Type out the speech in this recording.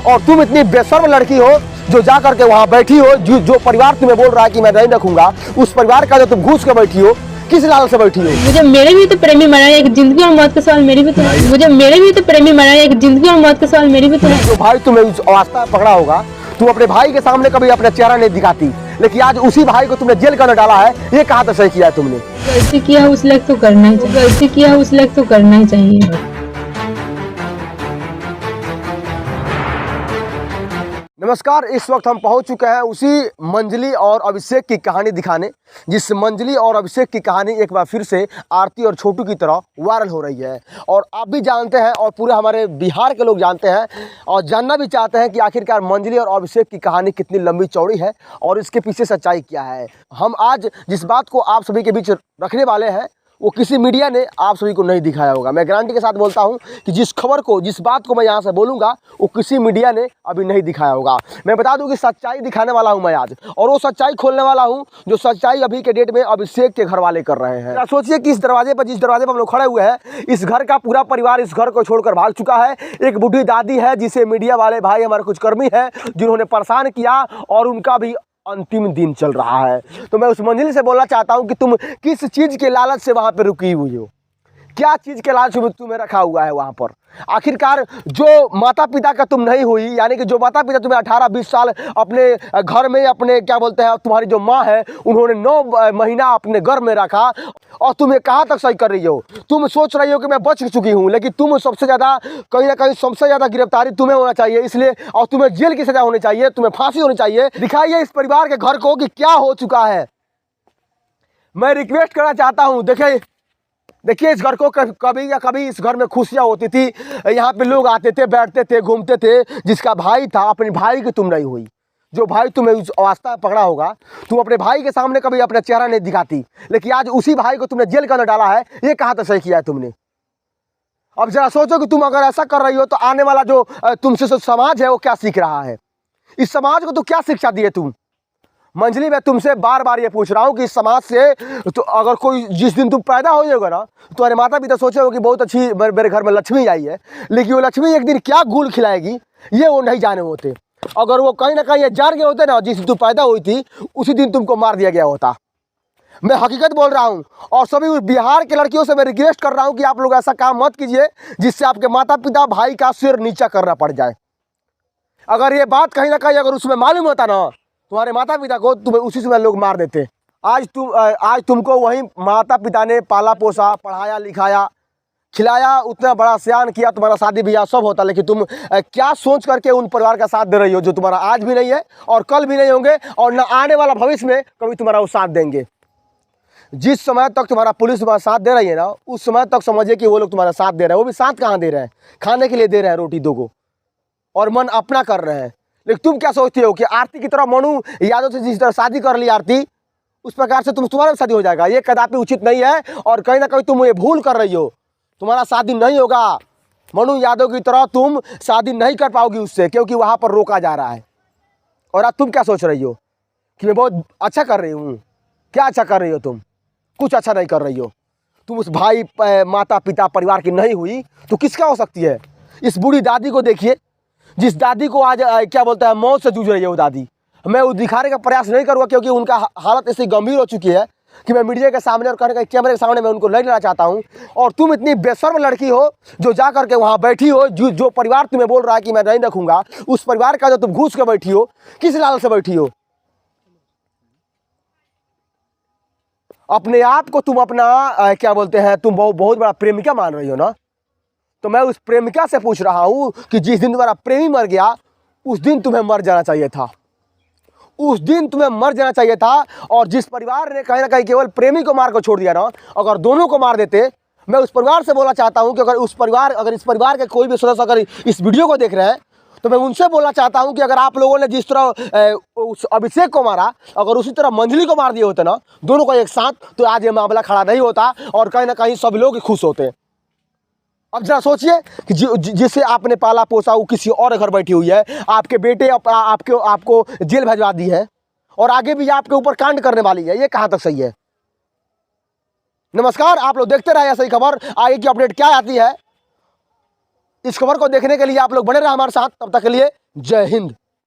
और तुम इतनी बेशर्म लड़की हो जो जा करके वहाँ बैठी हो, जो परिवार तुम्हें बोल रहा है कि मैं नहीं रखूंगा, उस परिवार का जो तुम घुस के बैठी हो, किस लाल से बैठी हो? मुझे मेरे भी तो प्रेमी मना है, एक जिंदगी और मौत का सवाल मेरी भी तो है। मुझे मेरे भी तो प्रेमी मना है, एक जिंदगी और मौत का सवाल मेरी भी तो है। जो भाई तुम्हें उस अवस्था में पकड़ा होगा, तुम अपने भाई के सामने कभी अपना चेहरा नहीं दिखाती, लेकिन आज उसी भाई को तुमने जेल के अंदर डाला है। ये कहाँ तक सही किया है तुमने? गलती किया है उस लायक तो करना ही चाहिए, गलती किया है उस लायक तो करना ही चाहिए। नमस्कार, इस वक्त हम पहुंच चुके हैं उसी मंजली और अभिषेक की कहानी दिखाने, जिस मंजली और अभिषेक की कहानी एक बार फिर से आरती और छोटू की तरह वायरल हो रही है। और आप भी जानते हैं और पूरे हमारे बिहार के लोग जानते हैं और जानना भी चाहते हैं कि आखिरकार मंजली और अभिषेक की कहानी कितनी लंबी चौड़ी है और इसके पीछे सच्चाई क्या है। हम आज जिस बात को आप सभी के बीच रखने वाले हैं वो किसी मीडिया ने आप सभी को नहीं दिखाया होगा। मैं गारंटी के साथ बोलता हूं कि जिस खबर को, जिस बात को मैं यहां से बोलूंगा वो किसी मीडिया ने अभी नहीं दिखाया होगा। मैं बता दूं कि सच्चाई दिखाने वाला हूं मैं आज, और वो सच्चाई खोलने वाला हूं जो सच्चाई अभी के डेट में अभिषेक के घर वाले कर रहे हैं। सोचिए कि इस दरवाजे पर, जिस दरवाजे पर हम लोग खड़े हुए हैं, इस घर का पूरा परिवार इस घर को छोड़कर भाग चुका है। एक बूढ़ी दादी है जिसे मीडिया वाले भाई, हमारे कुछ कर्मी हैं जिन्होंने परेशान किया, और उनका भी अंतिम दिन चल रहा है। तो मैं उस मंजिल से बोलना चाहता हूं कि तुम किस चीज के लालच से वहां पे रुकी हुई हो, क्या चीज के लालच में तुम्हें रखा हुआ है वहां पर? आखिरकार जो माता पिता का तुम नहीं हुई, यानी कि जो माता पिता तुम्हें 18-20 साल अपने घर में, अपने क्या बोलते हैं, तुम्हारी जो माँ है उन्होंने 9 महीना अपने गर्भ में रखा, और तुम ये कहाँ तक सही कर रही हो? तुम सोच रही हो कि मैं बच चुकी हूँ, लेकिन तुम सबसे ज़्यादा, कहीं ना कहीं सबसे ज़्यादा गिरफ्तारी तुम्हें होना चाहिए, इसलिए, और तुम्हें जेल की सजा होनी चाहिए, तुम्हें फांसी होनी चाहिए। दिखाइए इस परिवार के घर को कि क्या हो चुका है। मैं रिक्वेस्ट करना चाहता हूँ, देखिए इस घर को कभी या कभी इस घर में खुशियाँ होती थी, यहाँ पे लोग आते थे, बैठते थे, घूमते थे। जिसका भाई था, अपने भाई की तुम नहीं हुई। जो भाई तुम्हें उस अवस्था में पकड़ा होगा, तुम अपने भाई के सामने कभी अपना चेहरा नहीं दिखाती, लेकिन आज उसी भाई को तुमने जेल के अंदर डाला है। ये कहाँ तक सही किया है तुमने? अब जरा सोचो कि तुम अगर ऐसा कर रही हो तो आने वाला जो तुमसे जो समाज है वो क्या सीख रहा है। इस समाज को तो क्या शिक्षा दी है तुम? मंजली, मैं तुमसे बार बार ये पूछ रहा हूँ कि इस समाज से तो अगर कोई, जिस दिन तुम पैदा हो जाओगे ना, तुम्हारे माता पिता सोचे हो कि बहुत अच्छी मेरे घर में लक्ष्मी आई है, लेकिन वो लक्ष्मी एक दिन क्या गुल खिलाएगी ये वो नहीं जाने होते। अगर वो कहीं ना कहीं ये जान गए होते ना, जिस दिन तुम पैदा हुई थी उसी दिन तुमको मार दिया गया होता। मैं हकीकत बोल रहा हूँ, और सभी उस बिहार के लड़कियों से मैं रिक्वेस्ट कर रहा हूँ कि आप लोग ऐसा काम मत कीजिए जिससे आपके माता पिता, भाई का सिर नीचा करना पड़ जाए। अगर ये बात कहीं ना कहीं अगर उसमें मालूम होता ना तुम्हारे माता पिता को, तुम्हें उसी समय लोग मार देते। आज तुमको वही माता पिता ने पाला पोसा, पढ़ाया लिखाया, खिलाया, उतना बड़ा सयान किया, तुम्हारा शादी ब्याह सब होता, लेकिन तुम क्या सोच करके उन परिवार का साथ दे रही हो जो तुम्हारा आज भी नहीं है और कल भी नहीं होंगे और न आने वाला भविष्य में कभी तुम्हारा वो साथ देंगे। जिस समय तक तुम्हारा पुलिस तुम्हारा साथ दे रही है ना, उस समय तक समझिए कि वो लोग तुम्हारा साथ दे रहे हैं। वो भी साथ कहाँ दे रहे हैं, खाने के लिए दे रहे हैं रोटी 2 को, और मन अपना कर रहे हैं। लेकिन तुम क्या सोचती हो कि आरती की तरह मनु यादव से जिस तरह शादी कर ली आरती, उस प्रकार से तुम्हारा शादी हो जाएगा? ये कदापि उचित नहीं है, और कहीं ना कहीं तुम ये भूल कर रही हो। तुम्हारा शादी नहीं होगा मनु यादव की तरह, तुम शादी नहीं कर पाओगी उससे, क्योंकि वहां पर रोका जा रहा है। और अब तुम क्या सोच रही हो कि मैं बहुत अच्छा कर रही हूँ? क्या अच्छा कर रही हो तुम? कुछ अच्छा नहीं कर रही हो। तुम उस भाई, माता पिता, परिवार की नहीं हुई तो किसका हो सकती है? इस बूढ़ी दादी को देखिए, जिस दादी को आज क्या बोलते हैं, मौत से जूझ रही है वो दादी। मैं वो दिखाने का प्रयास नहीं करूँगा, क्योंकि उनका हालत ऐसी गंभीर हो चुकी है कि मैं मीडिया के सामने और कैमरे के सामने मैं उनको नहीं लेना चाहता हूँ। और तुम इतनी बेशर्म लड़की हो जो जा करके वहाँ बैठी हो, जो परिवार तुम्हें बोल रहा है कि मैं नहीं रखूँगा, उस परिवार का जो तुम घुस के बैठी हो, किस लाल से बैठी हो? अपने आप को तुम अपना क्या बोलते हैं, तुम बहुत बड़ा प्रेमिका मान रही हो ना। तो मैं उस प्रेमिका से पूछ रहा हूँ कि जिस दिन तुम्हारा प्रेमी मर गया उस दिन तुम्हें मर जाना चाहिए था, उस दिन तुम्हें मर जाना चाहिए था। और जिस परिवार ने कहीं ना कहीं केवल प्रेमी को मार को छोड़ दिया ना, अगर दोनों को मार देते, मैं उस परिवार से बोलना चाहता हूँ कि अगर इस परिवार के कोई भी सदस्य अगर इस वीडियो को देख रहे हैं, तो मैं उनसे बोलना चाहता हूं कि अगर आप लोगों ने जिस तरह उस अभिषेक को मारा, अगर उसी तरह मंजली को मार दिए होते ना, दोनों को एक साथ, तो आज ये मामला खड़ा नहीं होता और कहीं ना कहीं सब लोग खुश होते। अब जरा सोचिए कि जिसे आपने पाला पोसा वो किसी और घर बैठी हुई है, आपके बेटे आपको जेल भेजवा दी है और आगे भी आपके ऊपर कांड करने वाली है। ये कहाँ तक सही है? नमस्कार, आप लोग देखते रहे ऐसी खबर, आगे की अपडेट क्या आती है। इस खबर को देखने के लिए आप लोग बने रहे हमारे साथ। तब तक के लिए जय हिंद।